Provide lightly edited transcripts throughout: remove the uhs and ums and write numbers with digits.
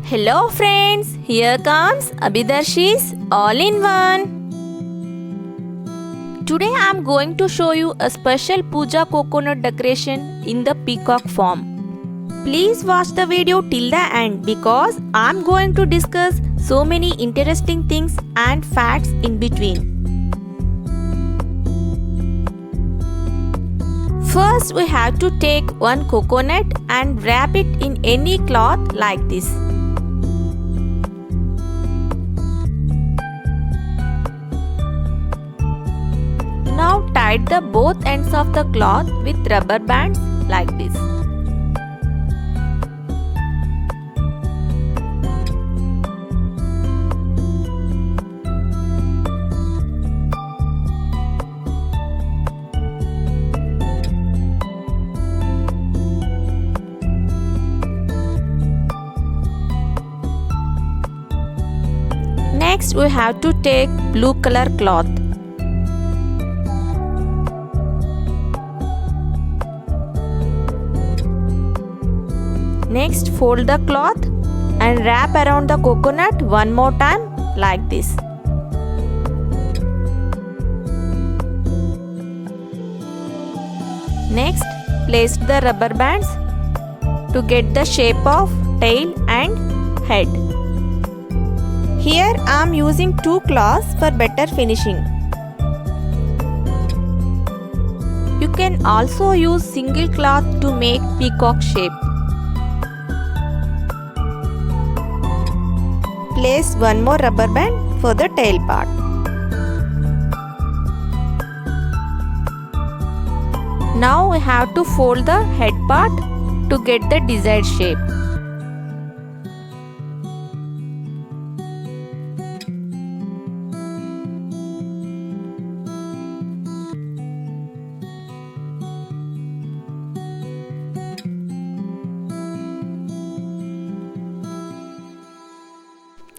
Hello friends, here comes Abhidarshi's All-in-One. Today I am going to show you a special puja coconut decoration in the peacock form. Please watch the video till the end because I am going to discuss so many interesting things and facts in between. First we have to take one coconut and wrap it in any cloth like this. Now tie the both ends of the cloth with rubber bands like this. Next we have to take blue color cloth. Next fold the cloth and wrap around the coconut one more time like this. Next place the rubber bands to get the shape of tail and head. Here I am using two cloths for better finishing. You can also use single cloth to make peacock shape. Place one more rubber band for the tail part. Now we have to fold the head part to get the desired shape.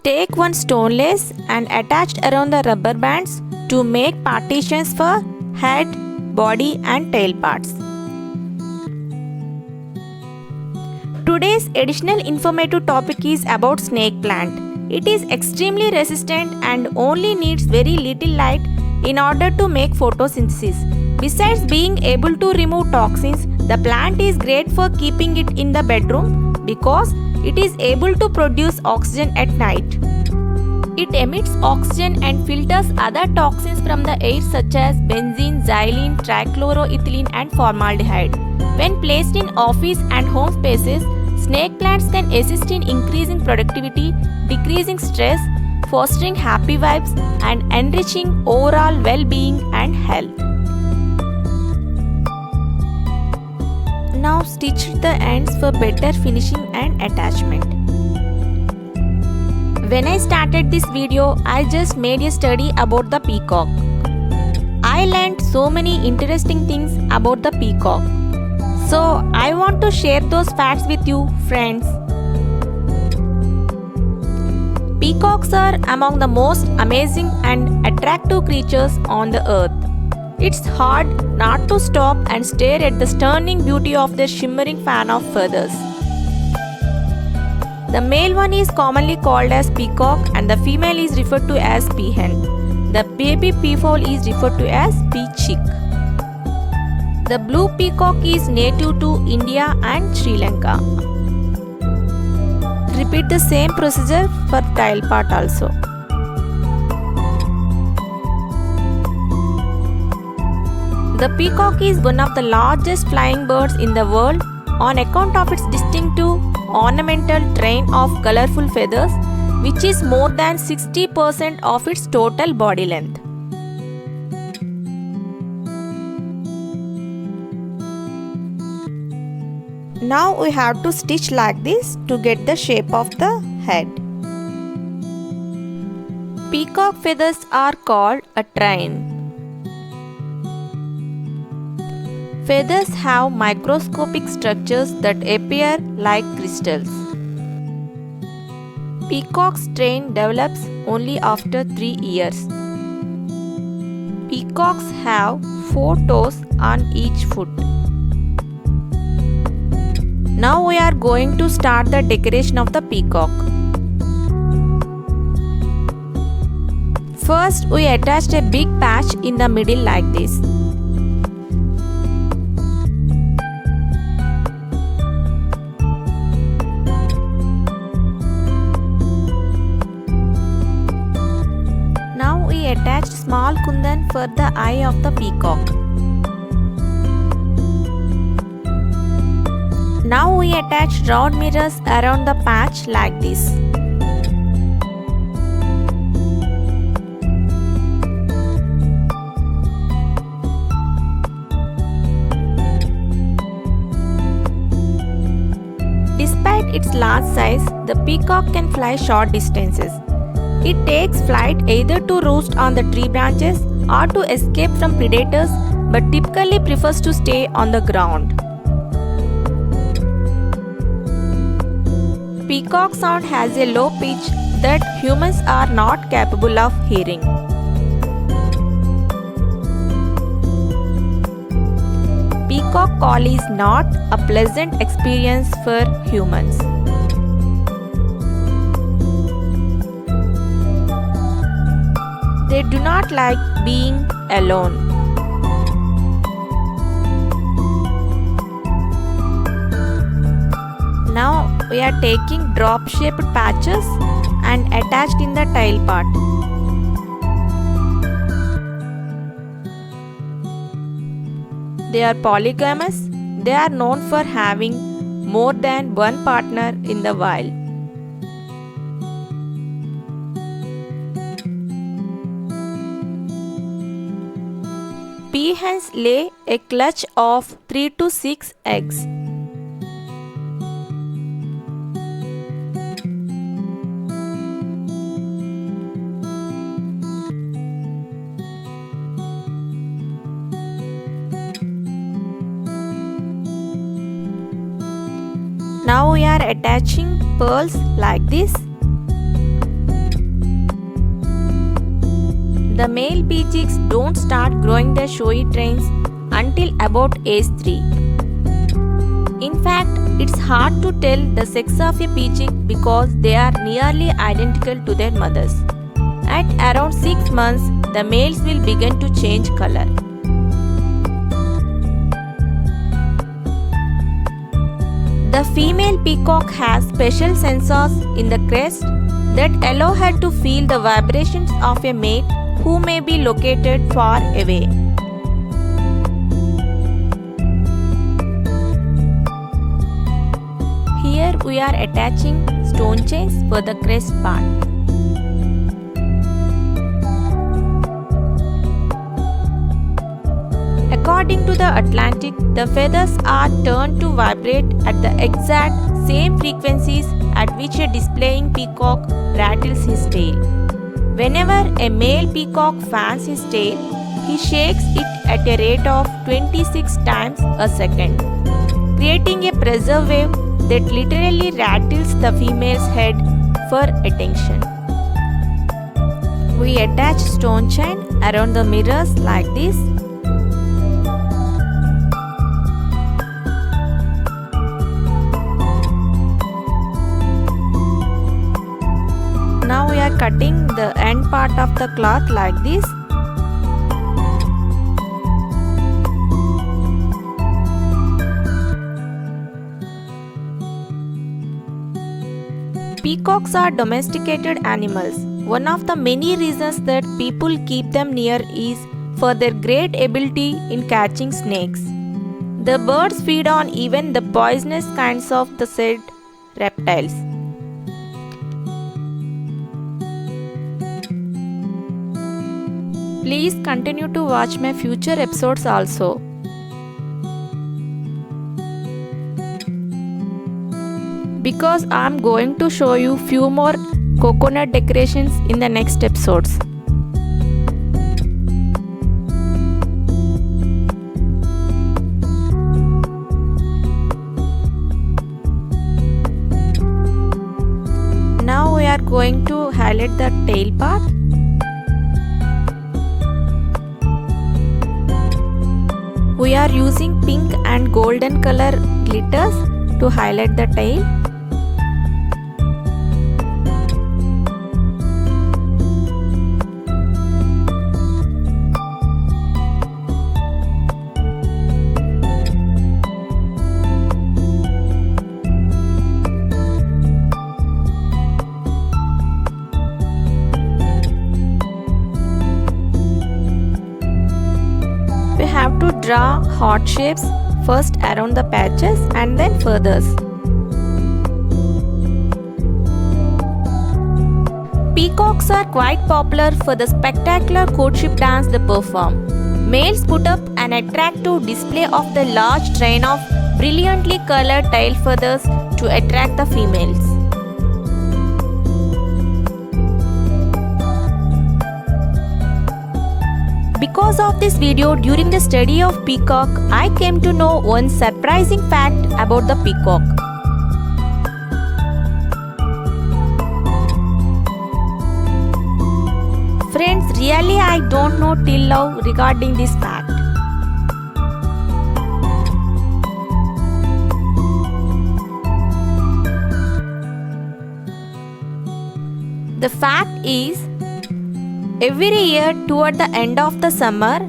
Take one stone lace and attach around the rubber bands to make partitions for head, body and tail parts. Today's additional informative topic is about snake plant. It is extremely resistant and only needs very little light in order to make photosynthesis. Besides being able to remove toxins, the plant is great for keeping it in the bedroom because it is able to produce oxygen at night. It emits oxygen and filters other toxins from the air such as benzene, xylene, trichloroethylene and formaldehyde. When placed in office and home spaces, snake plants can assist in increasing productivity, decreasing stress, fostering happy vibes and enriching overall well-being and health. Now stitch the ends for better finishing and attachment. When I started this video, I just made a study about the peacock. I learned so many interesting things about the peacock. So I want to share those facts with you, friends. Peacocks are among the most amazing and attractive creatures on the earth. It's hard not to stop and stare at the stunning beauty of their shimmering fan of feathers. The male one is commonly called as peacock and the female is referred to as peahen. The baby peafowl is referred to as peachick. The blue peacock is native to India and Sri Lanka. Repeat the same procedure for tail part also. The peacock is one of the largest flying birds in the world on account of its distinctive ornamental train of colorful feathers, which is more than 60% of its total body length. Now we have to stitch like this to get the shape of the head. Peacock feathers are called a train. Feathers have microscopic structures that appear like crystals. Peacock's train develops only after 3 years. Peacocks have 4 toes on each foot. Now we are going to start the decoration of the peacock. First, we attached a big patch in the middle like this. Now we attached small kundan for the eye of the peacock. Now we attach round mirrors around the patch like this. Despite its large size, the peacock can fly short distances. It takes flight either to roost on the tree branches or to escape from predators, but typically prefers to stay on the ground. Peacock sound has a low pitch that humans are not capable of hearing. Peacock call is not a pleasant experience for humans. They do not like being alone. Now we are taking drop-shaped patches and attached in the tail part. They are polygamous. They are known for having more than one partner in the wild. Peahens lay a clutch of 3 to 6 eggs. Now we are attaching pearls like this. The male pea chicks don't start growing their showy trains until about age 3. In fact, it's hard to tell the sex of a pea chick because they are nearly identical to their mothers. At around 6 months, the males will begin to change color. The female peacock has special sensors in the crest that allow her to feel the vibrations of a mate who may be located far away. Here we are attaching stone chains for the crest part. According to the Atlantic, the feathers are turned to vibrate at the exact same frequencies at which a displaying peacock rattles his tail. Whenever a male peacock fans his tail, he shakes it at a rate of 26 times a second, creating a pressure wave that literally rattles the female's head for attention. We attach stone chain around the mirrors like this. Now we are cutting the end part of the cloth like this. Peacocks are domesticated animals. One of the many reasons that people keep them near is for their great ability in catching snakes. The birds feed on even the poisonous kinds of the said reptiles. Please continue to watch my future episodes also. Because I am going to show you few more coconut decorations in the next episodes. Now we are going to highlight the tail part. We are using pink and golden color glitters to highlight the tail. draw heart shapes first around the patches and then furthers. Peacocks are quite popular for the spectacular courtship dance they perform. Males put up an attractive display of the large train of brilliantly colored tail feathers to attract the females. Because of this video, during the study of peacock, I came to know one surprising fact about the peacock. Friends, really I don't know till now regarding this fact. The fact is, every year toward the end of the summer,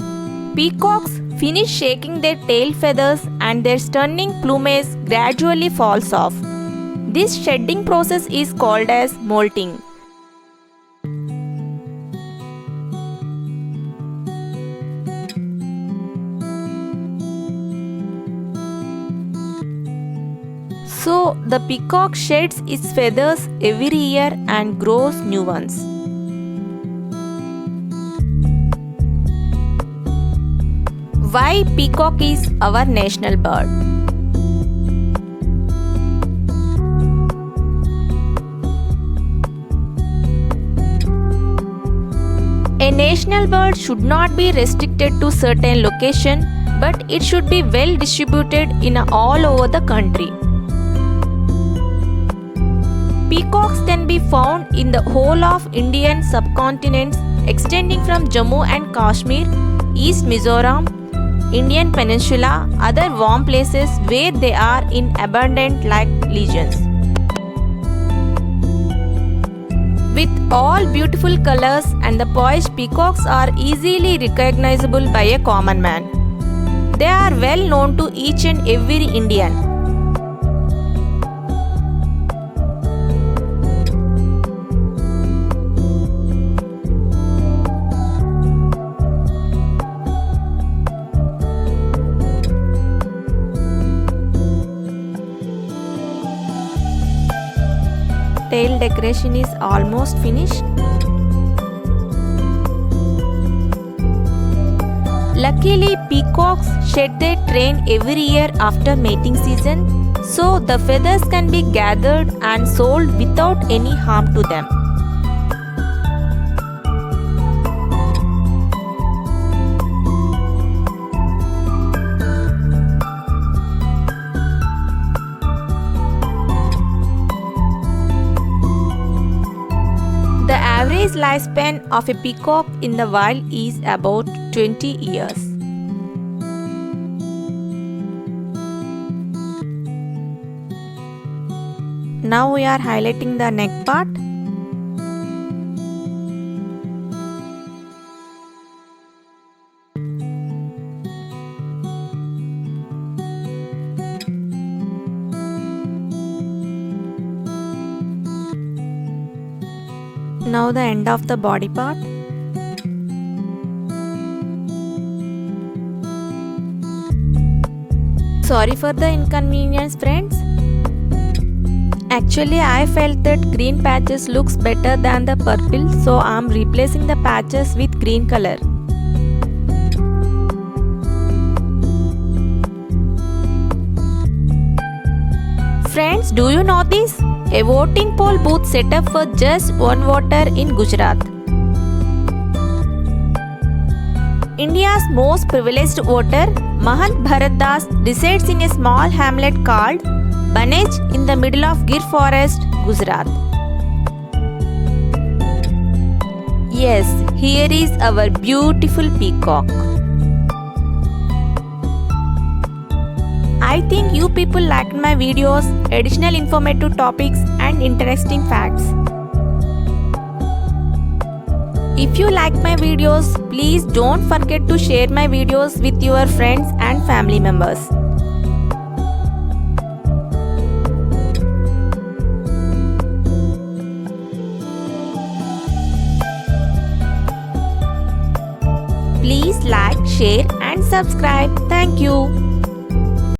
peacocks finish shaking their tail feathers and their stunning plumage gradually falls off. This shedding process is called as molting. So, the peacock sheds its feathers every year and grows new ones. Why peacock is our national bird? A national bird should not be restricted to certain location, but it should be well distributed in all over the country. Peacocks can be found in the whole of Indian subcontinents extending from Jammu and Kashmir, East Mizoram, Indian Peninsula, other warm places where they are in abundant like legions. With all beautiful colors and the poised peacocks are easily recognizable by a common man. They are well known to each and every Indian. Tail decoration is almost finished. Luckily, peacocks shed their train every year after mating season, so the feathers can be gathered and sold without any harm to them. The average lifespan of a peacock in the wild is about 20 years. Now we are highlighting the neck part. Now the end of the body part. Sorry for the inconvenience, friends. Actually, I felt that green patches looks better than the purple, so I am replacing the patches with green color. Friends, do you know this? A voting poll booth set up for just one voter in Gujarat. India's most privileged voter, Mahant Bharat Das, resides in a small hamlet called Banej in the middle of Gir Forest, Gujarat. Yes, here is our beautiful peacock. I think you people liked my videos, additional informative topics and interesting facts. If you like my videos, please don't forget to share my videos with your friends and family members. Please like, share and subscribe. Thank you.